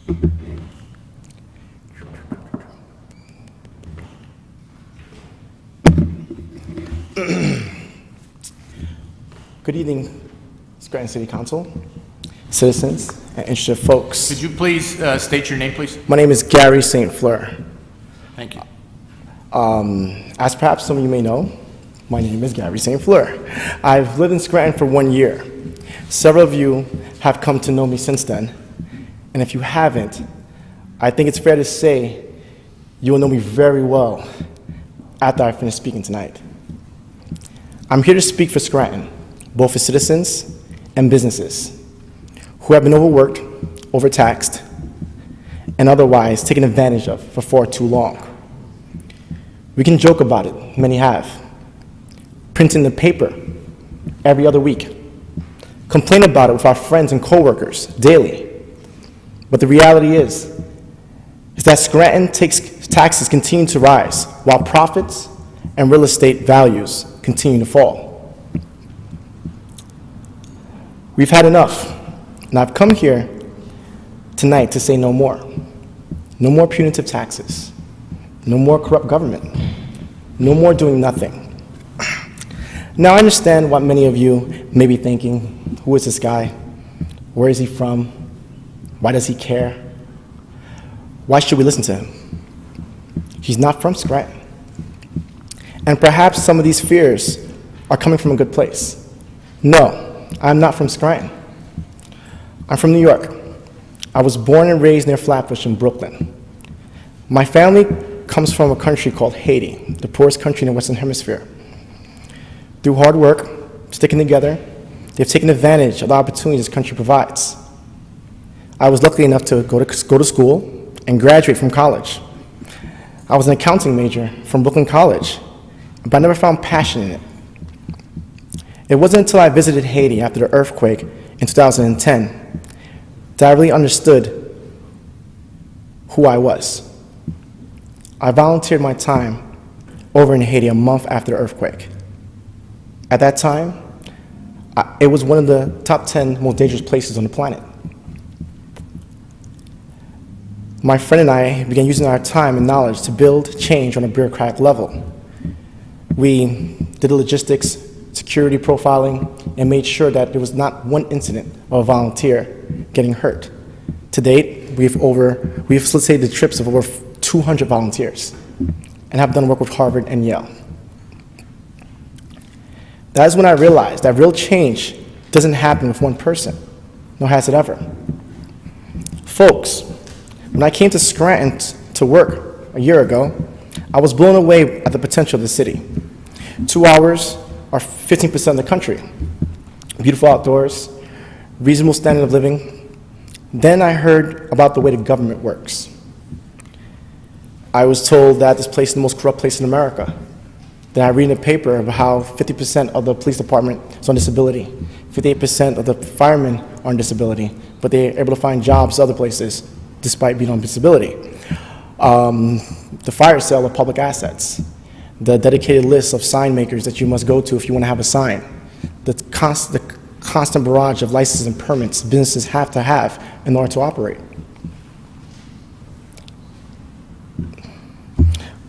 Good evening, Scranton City Council, citizens, and interested folks. Could you please state your name, please? My name is Gary St. Fleur. Thank you. As perhaps some of you may know, my name is Gary St. Fleur. I've lived in Scranton for 1 year. Several of you have come to know me since then, and if you haven't, I think it's fair to say you will know me very well after I finish speaking tonight. I'm here to speak for Scranton, both for citizens and businesses who have been overworked, overtaxed, and otherwise taken advantage of for far too long. We can joke about it, many have, printing the paper every other week, complain about it with our friends and coworkers daily. But the reality is that Scranton taxes continue to rise while profits and real estate values continue to fall. We've had enough, and I've come here tonight to say no more. No more punitive taxes. No more corrupt government. No more doing nothing. Now, I understand what many of you may be thinking. Who is this guy? Where is he from? Why does he care? Why should we listen to him? He's not from Scranton. And perhaps some of these fears are coming from a good place. No, I'm not from Scranton. I'm from New York. I was born and raised near Flatbush in Brooklyn. My family comes from a country called Haiti, the poorest country in the Western Hemisphere. Through hard work, sticking together, they've taken advantage of the opportunities this country provides. I was lucky enough to go to school and graduate from college. I was an accounting major from Brooklyn College, but I never found passion in it. It wasn't until I visited Haiti after the earthquake in 2010 that I really understood who I was. I volunteered my time over in Haiti a month after the earthquake. At that time, it was one of the top 10 most dangerous places on the planet. My friend and I began using our time and knowledge to build change on a bureaucratic level. We did the logistics, security profiling, and made sure that there was not one incident of a volunteer getting hurt. To date, we've facilitated the trips of over 200 volunteers and have done work with Harvard and Yale. That is when I realized that real change doesn't happen with one person, nor has it ever. Folks, when I came to Scranton to work a year ago, I was blown away at the potential of the city. 2 hours are 15% of the country. Beautiful outdoors, reasonable standard of living. Then I heard about the way the government works. I was told that this place is the most corrupt place in America. Then I read in the paper about how 50% of the police department is on disability, 58% of the firemen are on disability, but they're able to find jobs other places despite being on disability. The fire sale of public assets, the dedicated list of sign makers that you must go to if you want to have a sign, the constant barrage of licenses and permits businesses have to have in order to operate.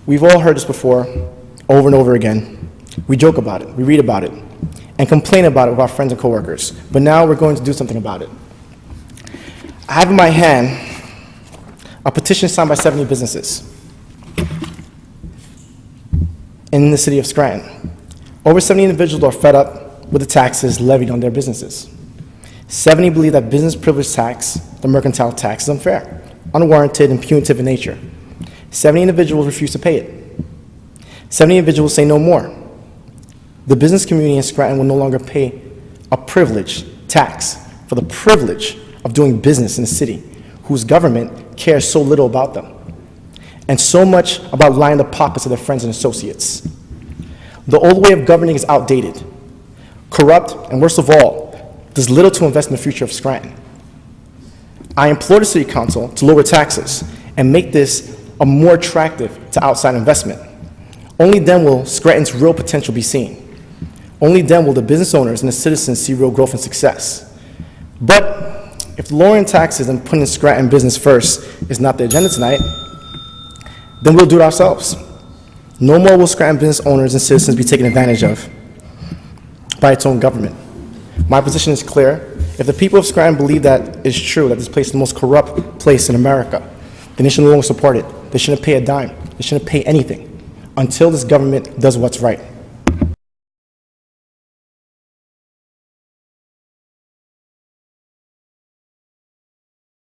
We've all heard this before, over and over again. We joke about it, we read about it, and complain about it with our friends and coworkers. But now we're going to do something about it. I have in my hand a petition signed by 70 businesses in the city of Scranton. Over 70 individuals are fed up with the taxes levied on their businesses. 70 believe that business privilege tax, the mercantile tax, is unfair, unwarranted, and punitive in nature. 70 individuals refuse to pay it. 70 individuals say no more. The business community in Scranton will no longer pay a privilege tax for the privilege of doing business in a city whose government cares so little about them and so much about lining the pockets of their friends and associates. The old way of governing is outdated, corrupt, and worst of all, does little to invest in the future of Scranton. I implore the City Council to lower taxes and make this more attractive to outside investment. Only then will Scranton's real potential be seen. Only then will the business owners and the citizens see real growth and success. But if lowering taxes and putting Scranton business first is not the agenda tonight, then we'll do it ourselves. No more will Scranton business owners and citizens be taken advantage of by its own government. My position is clear. If the people of Scranton believe that it's true, that this place is the most corrupt place in America, then they should no longer support it. They shouldn't pay a dime. They shouldn't pay anything until this government does what's right.